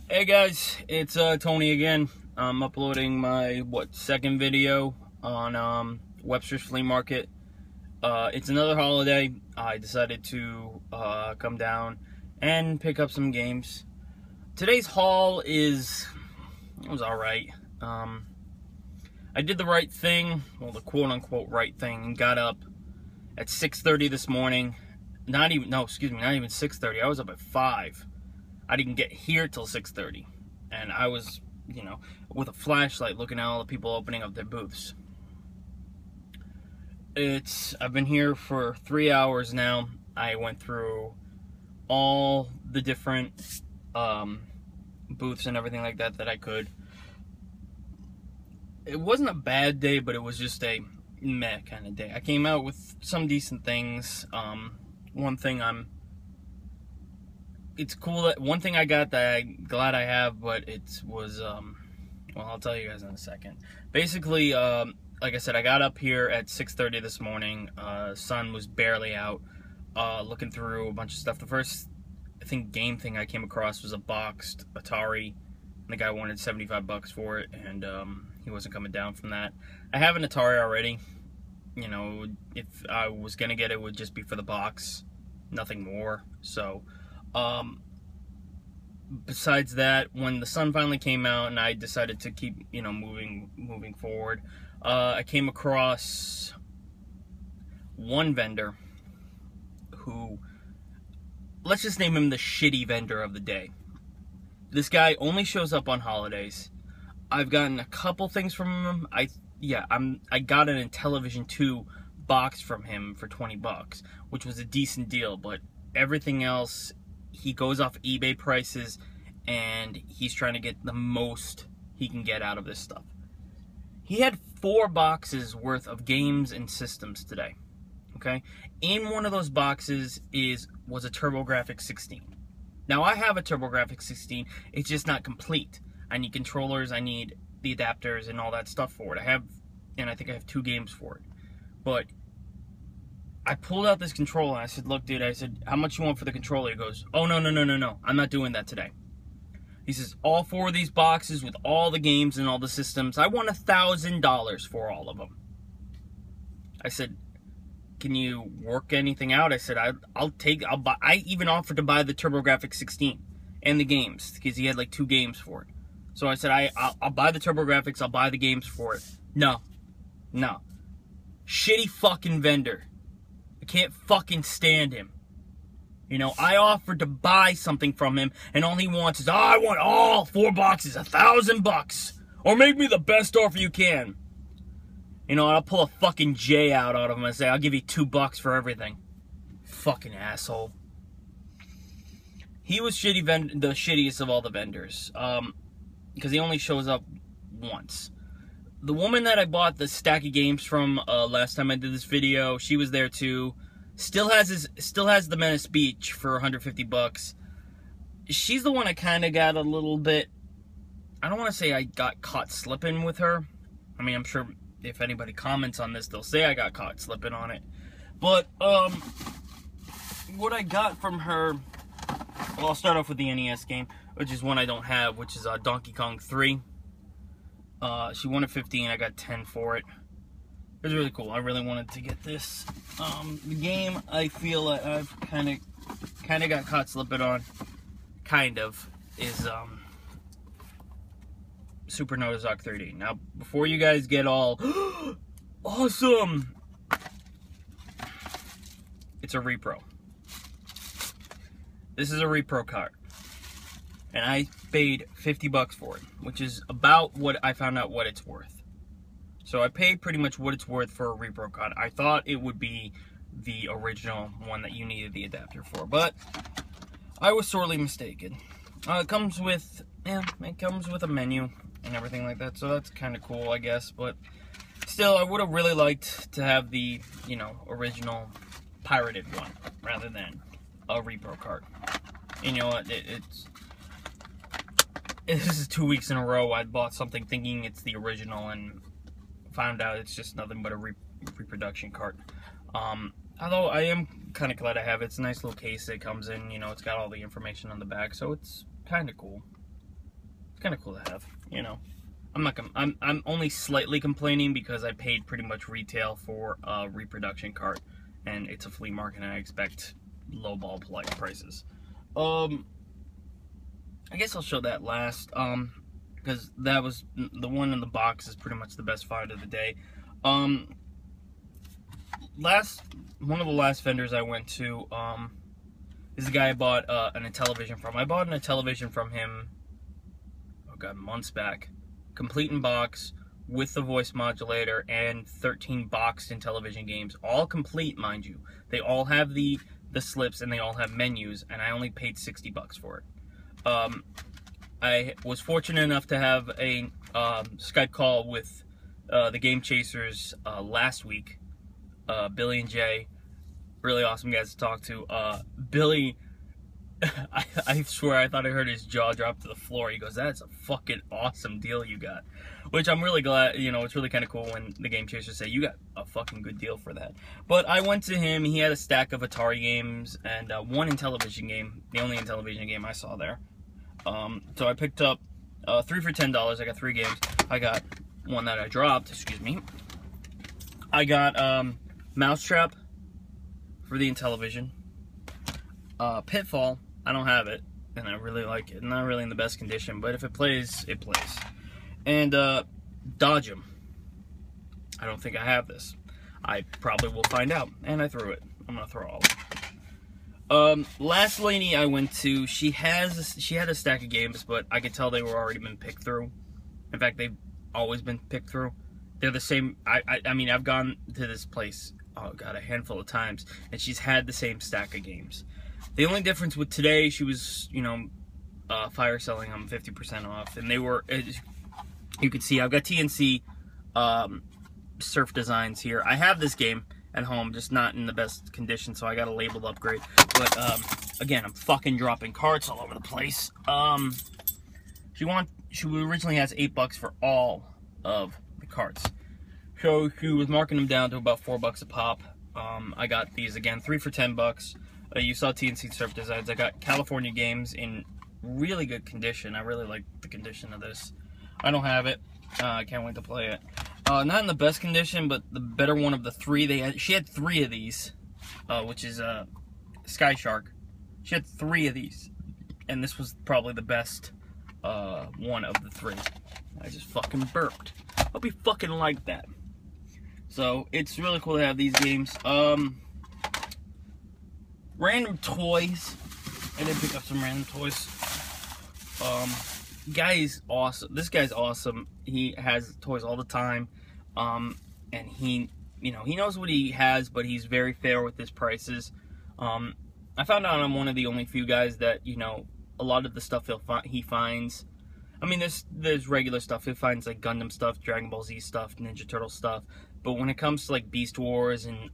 Hey guys, it's Tony again. I'm uploading my second video on Webster's Flea Market. It's another holiday. I decided to come down and pick up some games. Today's haul was alright. I did the right thing, well, the quote-unquote right thing, and got up at 6:30 this morning. Not even 6:30. I was up at 5. I didn't get here till 6:30, and I was, with a flashlight looking at all the people opening up their booths. I've been here for 3 hours now. I went through all the different booths and everything like that I could. It wasn't a bad day, but it was just a meh kind of day. I came out with some decent things. One thing it's cool that one thing I got that I'm glad I have, but it was well, I'll tell you guys in a second. Basically, like I said, I got up here at 6:30 this morning. Sun was barely out. Looking through a bunch of stuff. The first, I think, game thing I came across was a boxed Atari. And the guy wanted $75 for it, and he wasn't coming down from that. I have an Atari already. If I was gonna get it, would just be for the box, nothing more. So. Besides that, when the sun finally came out and I decided to keep, moving forward, I came across one vendor who, let's just name him the shitty vendor of the day. This guy only shows up on holidays. I've gotten a couple things from him. I got an Intellivision 2 box from him for $20, which was a decent deal, but everything else, he goes off eBay prices, and he's trying to get the most he can get out of this stuff. He had 4 boxes worth of games and systems today. Okay? In one of those boxes was a TurboGrafx 16. Now, I have a TurboGrafx 16. It's just not complete. I need controllers, I need the adapters, and all that stuff for it. I think I have 2 games for it. But I pulled out this controller and I said, look, dude, how much you want for the controller? He goes, oh, no, I'm not doing that today. He says, all 4 of these boxes with all the games and all the systems, I want $1,000 for all of them. I said, can you work anything out? I said, I'll buy. I even offered to buy the TurboGrafx 16 and the games, because he had like 2 games for it. So I said, I'll buy the TurboGrafx, I'll buy the games for it. No. Shitty fucking vendor. Can't fucking stand him. I offered to buy something from him, and all he wants is, I want all 4 boxes, $1,000, or make me the best offer you can. I'll pull a fucking J out of him and say, I'll give you $2 for everything. Fucking asshole. He was the shittiest of all the vendors, because he only shows up once. The woman that I bought the stack of games from last time I did this video, she was there too. Still has the Menace Beach for $150. She's the one I kind of got a little bit. I don't want to say I got caught slipping with her. I mean, I'm sure if anybody comments on this, they'll say I got caught slipping on it. But what I got from her, well, I'll start off with the NES game, which is one I don't have, which is Donkey Kong 3. She wanted 15, I got 10 for it. It was really cool. I really wanted to get this. The game, I feel like I've kind of got caught slipping on, is Super Notazoc 3D. Now, before you guys get all awesome, it's a repro. This is a repro cart. And I paid $50 for it, which is about what I found out what it's worth. So I paid pretty much what it's worth for a repro card. I thought it would be the original one that you needed the adapter for, but I was sorely mistaken. It comes with a menu and everything like that, so that's kind of cool, I guess. But still, I would have really liked to have the original pirated one rather than a repro card. You know what? This is 2 weeks in a row I bought something thinking it's the original and found out it's just nothing but a reproduction cart. Although I am kind of glad I have it. It's a nice little case it comes in. It's got all the information on the back, so it's kind of cool. It's kind of cool to have, you know. I'm only slightly complaining because I paid pretty much retail for a reproduction cart, and it's a flea market, and I expect lowball prices. I guess I'll show that last, because that was the one in the box is pretty much the best find of the day. One of the last vendors I went to, is the guy I bought a television from. I bought a television from him, oh god, months back. Complete in box, with the voice modulator, and 13 boxed in television games. All complete, mind you. They all have the slips, and they all have menus, and I only paid $60 for it. I was fortunate enough to have a Skype call with the Game Chasers last week. Billy and Jay, really awesome guys to talk to. Billy, I swear I thought I heard his jaw drop to the floor. He goes, "That's a fucking awesome deal you got," which I'm really glad. You know, it's really kind of cool when the Game Chasers say you got a fucking good deal for that. But I went to him. He had a stack of Atari games and one Intellivision game, the only Intellivision game I saw there. So I picked up 3 for $10. I got 3 games. I got one that I dropped. Excuse me. I got Mousetrap for the Intellivision. Pitfall. I don't have it, and I really like it. Not really in the best condition, but if it plays, it plays. And Dodge 'em. I don't think I have this. I probably will find out. And I threw it. I'm gonna throw all of it. Last lady I went to, she had a stack of games, but I could tell they were already been picked through. In fact, they've always been picked through. They're the same. I mean, I've gone to this place, oh god, a handful of times, and she's had the same stack of games. The only difference with today, she was, you know, fire selling them 50% off, and they were, you can see, I've got TNC Surf Designs here. I have this game at home, just not in the best condition, so I got a labeled upgrade. But again, I'm fucking dropping carts all over the place. She originally has $8 for all of the carts, so she was marking them down to about $4 a pop. I got these again, 3 for $10. You saw TNC Surf Designs. I got California Games in really good condition. I really like the condition of this. I don't have it. I can't wait to play it. Not in the best condition, but the better one of the 3. She had 3 of these, which is Sky Shark. She had 3 of these, and this was probably the best one of the 3. I just fucking burped. Hope you fucking like that. So it's really cool to have these games. Random toys. I did pick up some random toys. Guy's awesome. This guy's awesome. He has toys all the time. And he, you know, he knows what he has, but he's very fair with his prices. I found out I'm one of the only few guys that, you know, a lot of the stuff he finds. I mean, there's regular stuff. He finds like Gundam stuff, Dragon Ball Z stuff, Ninja Turtle stuff. But when it comes to like Beast Wars and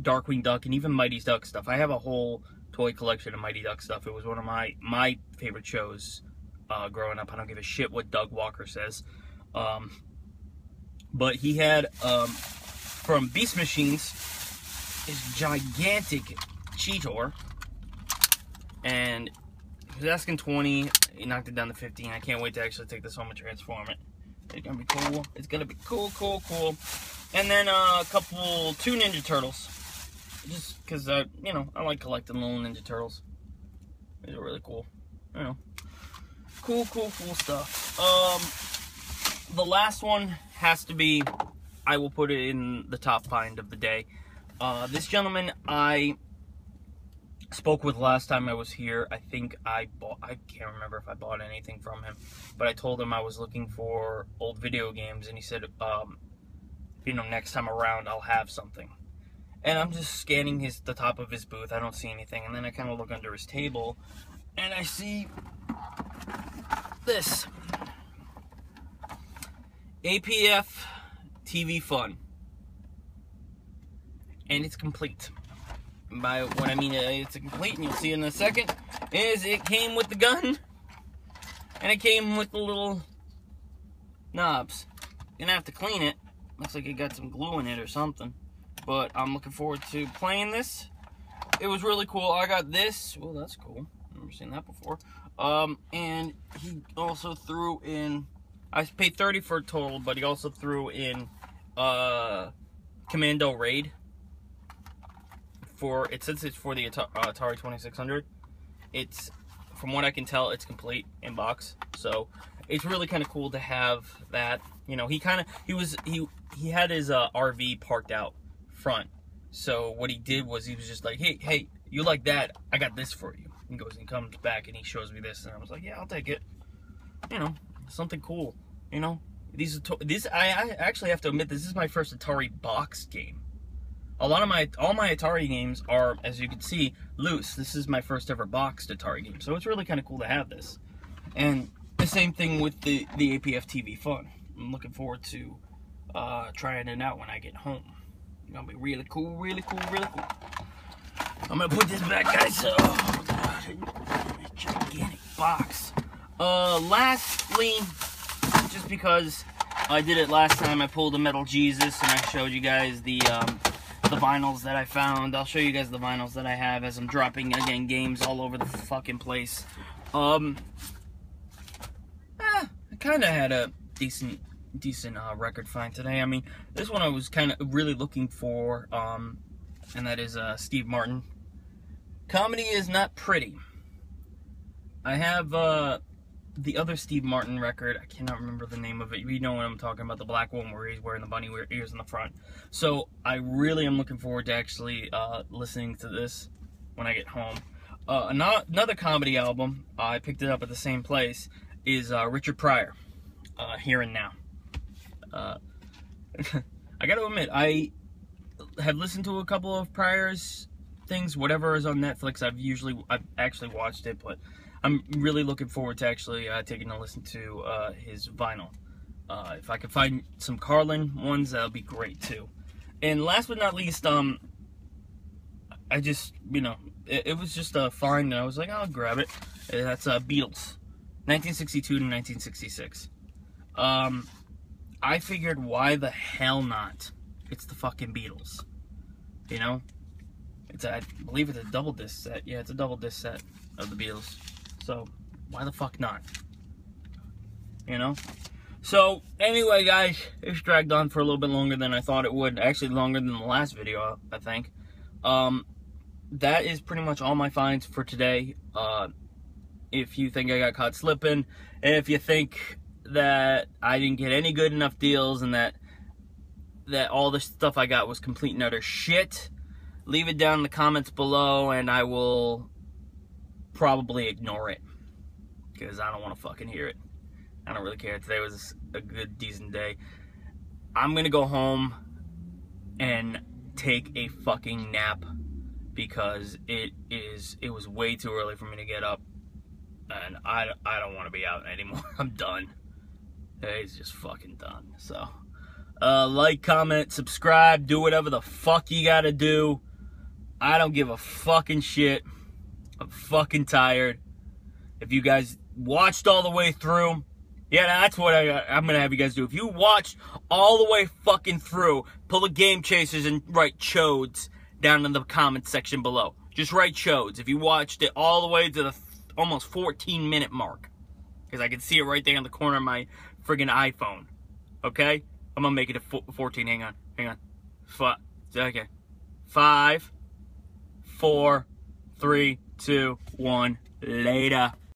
Darkwing Duck and even Mighty Duck stuff, I have a whole toy collection of Mighty Duck stuff. It was one of my favorite shows growing up. I don't give a shit what Doug Walker says. But he had from Beast Machines this gigantic Cheetor, and he was asking 20. He knocked it down to 15. I can't wait to actually take this home and transform it. It's gonna be cool. It's gonna be cool. And then 2 Ninja Turtles. Just because, you know, I like collecting little Ninja Turtles. These are really cool. You know. Cool stuff. The last one has to be, I will put it in the top find of the day. This gentleman I spoke with last time I was here. I think I can't remember if I bought anything from him, but I told him I was looking for old video games, and he said, you know, next time around I'll have something. And I'm just scanning the top of his booth. I don't see anything, and then I kind of look under his table, and I see this APF TV Fun, and it's complete. By what I mean, it's complete, and you'll see in a second, is it came with the gun, and it came with the little knobs. Gonna have to clean it. Looks like it got some glue in it or something. But I'm looking forward to playing this. It was really cool. I got this. Well, that's cool. remember seeing that before. And he also threw in, I paid $30 for a total, but he also threw in Commando Raid. Since it's for the Atari 2600, it's, from what I can tell, it's complete in box. So it's really kind of cool to have that. You know, he had his RV parked out front. So what he did was he was just like, hey, you like that? I got this for you. He goes and comes back and he shows me this, and I was like, yeah, I'll take it. You know, something cool. You know, I actually have to admit, this is my first Atari box game. All my Atari games are, as you can see, loose. This is my first ever boxed Atari game, so it's really kind of cool to have this. And the same thing with the APF TV Fun. I'm looking forward to trying it out when I get home. It's gonna be really cool, really cool, really cool. I'm gonna put this back, guys. Oh god, gigantic box. Lastly, just because I did it last time, I pulled a Metal Jesus and I showed you guys the vinyls that I found. I'll show you guys the vinyls that I have as I'm dropping again games all over the fucking place. I kind of had a decent record find today. I mean, this one I was kind of really looking for, and that is Steve Martin. Comedy is not pretty. I have the other Steve Martin record. I cannot remember the name of it. You know what I'm talking about, the black one where he's wearing the bunny ears in the front. So I really am looking forward to actually listening to this when I get home. Another comedy album, I picked it up at the same place, is Richard Pryor, Here and Now. I gotta admit, I have listened to a couple of Pryor's things. Whatever is on Netflix, I've actually watched it, but I'm really looking forward to actually taking a listen to his vinyl. If I could find some Carlin ones, that'll be great too. And last but not least, I just, you know, it was just a find, and I was like, I'll grab it. That's Beatles, 1962 to 1966. I figured, why the hell not? It's the fucking Beatles, you know? I believe it's a double disc set. Yeah, it's a double disc set of the Beatles. So, why the fuck not? You know? So, anyway, guys, it's dragged on for a little bit longer than I thought it would. Actually, longer than the last video, I think. That is pretty much all my finds for today. If you think I got caught slipping, if you think that I didn't get any good enough deals, and that all the stuff I got was complete and utter shit, leave it down in the comments below, and I will probably ignore it, because I don't want to fucking hear it. I don't really care. Today was a good, decent day. I'm gonna go home and take a fucking nap, because it was way too early for me to get up, and I don't want to be out anymore. I'm done. It's just fucking done. So like, comment, subscribe, do whatever the fuck you gotta do. I don't give a fucking shit. I'm fucking tired. If you guys watched all the way through, yeah, that's what I'm gonna have you guys do. If you watched all the way fucking through, pull the Game Chasers and write chodes down in the comment section below. Just write chodes if you watched it all the way to the almost 14-minute mark, because I can see it right there in the corner of my friggin' iPhone. Okay, I'm gonna make it a 14. Hang on. Okay, 5, 4, 3, 2, 1. Later.